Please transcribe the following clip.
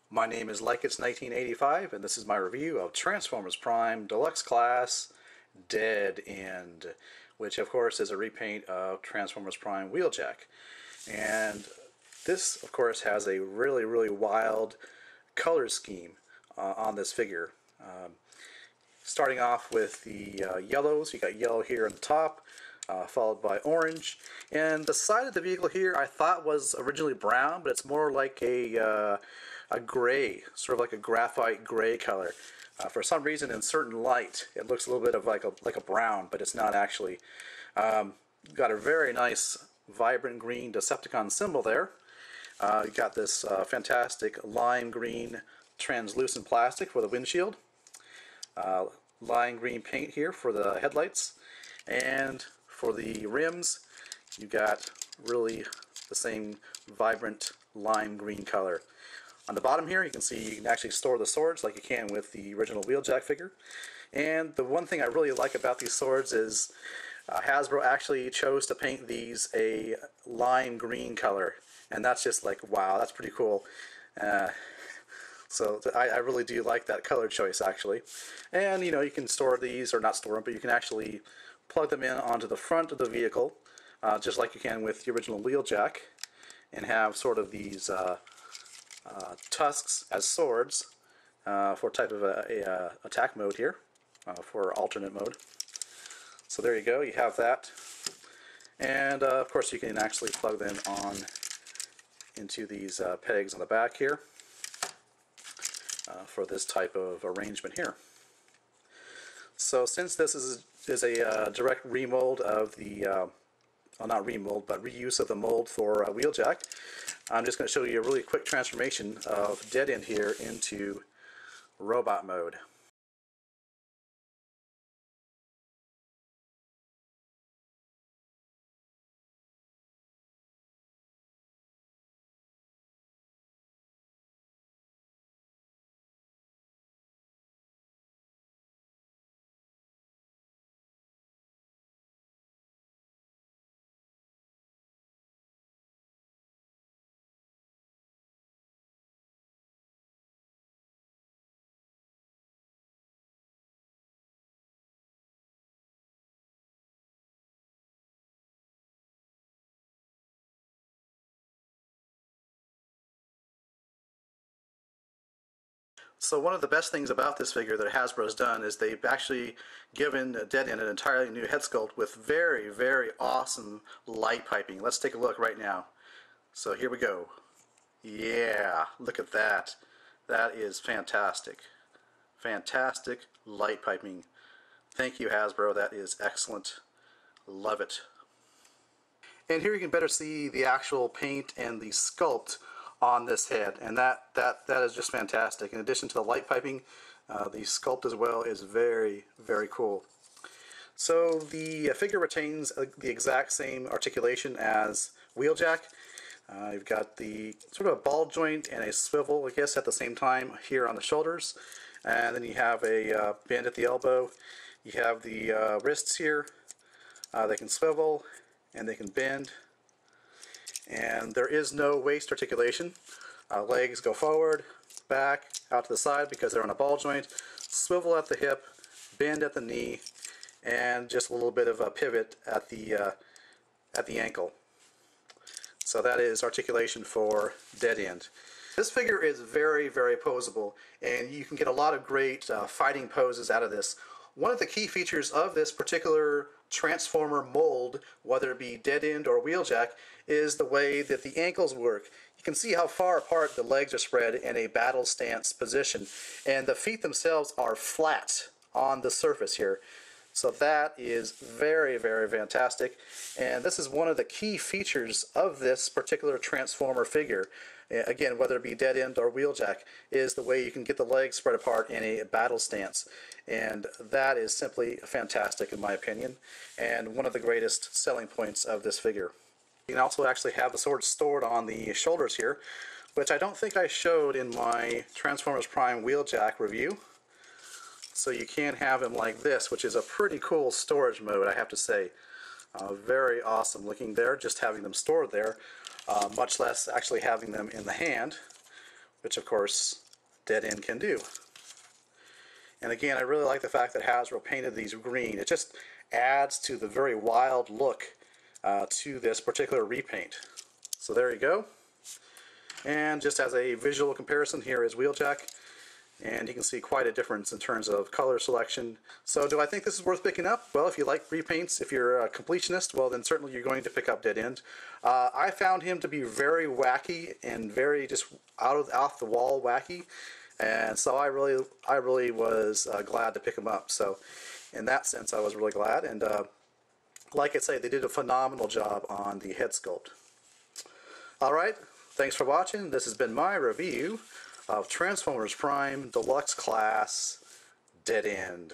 My name is LikeIt's1985, and this is my review of Transformers Prime Deluxe Class Dead End, which of course is a repaint of Transformers Prime Wheeljack. And this, of course, has a really wild color scheme on this figure. Starting off with the yellows, you got yellow here on the top, followed by orange. And the side of the vehicle here I thought was originally brown, but it's more like a gray, sort of like a graphite gray color. For some reason, in certain light, it looks a little bit of like a brown, but it's not actually. Got a very nice vibrant green Decepticon symbol there. You got this fantastic lime green translucent plastic for the windshield. Lime green paint here for the headlights, and for the rims you got really the same vibrant lime green color. On the bottom here you can see you can actually store the swords like you can with the original Wheeljack figure. And the one thing I really like about these swords is Hasbro actually chose to paint these a lime green color, and that's just like, wow, that's pretty cool. So I really do like that color choice, actually. And you know, you can store these, or not store them, but you can actually plug them in onto the front of the vehicle, just like you can with the original Wheeljack, and have sort of these tusks as swords for type of a attack mode here, for alternate mode. So there you go, you have that. And of course you can actually plug them on into these pegs on the back here. For this type of arrangement here. So since this is a direct remold of the, well, not remold, but reuse of the mold for Wheeljack, I'm just going to show you a really quick transformation of Dead End here into robot mode. So one of the best things about this figure that Hasbro's done is they've actually given Dead End an entirely new head sculpt with very awesome light piping. Let's take a look right now. So here we go. Yeah, look at that. That is fantastic. Fantastic light piping. Thank you, Hasbro. That is excellent. Love it. And here you can better see the actual paint and the sculpt on this head, and that is just fantastic. In addition to the light piping, the sculpt as well is very cool. So the figure retains the exact same articulation as Wheeljack. You've got the sort of a ball joint and a swivel, I guess, at the same time here on the shoulders, and then you have a bend at the elbow. You have the wrists here. They can swivel and they can bend. And there is no waist articulation. Legs go forward, back, out to the side because they're on a ball joint, swivel at the hip, bend at the knee, and just a little bit of a pivot at the ankle. So that is articulation for Dead End. This figure is very poseable, and you can get a lot of great fighting poses out of this. One of the key features of this particular Transformer mold, whether it be Dead End or Wheeljack, is the way that the ankles work. You can see how far apart the legs are spread in a battle stance position, and the feet themselves are flat on the surface here. So that is very fantastic, and this is one of the key features of this particular Transformer figure. Again, whether it be Dead End or Wheeljack, is the way you can get the legs spread apart in a battle stance. And that is simply fantastic in my opinion, and one of the greatest selling points of this figure. You can also actually have the sword stored on the shoulders here, which I don't think I showed in my Transformers Prime Wheeljack review. So you can have him like this, which is a pretty cool storage mode, I have to say. Very awesome looking there, just having them stored there, much less actually having them in the hand, which of course Dead End can do. And again, I really like the fact that Hasbro painted these green. It just adds to the very wild look to this particular repaint. So there you go. And just as a visual comparison, here is Wheeljack. And you can see quite a difference in terms of color selection. So do I think this is worth picking up? Well, if you like repaints, if you're a completionist, well then certainly you're going to pick up Dead End. I found him to be very wacky and very just off the wall wacky. And so I really was glad to pick him up. So in that sense, I was really glad. And like I say, they did a phenomenal job on the head sculpt. Alright, thanks for watching. This has been my review of Transformers Prime Deluxe Class Dead End.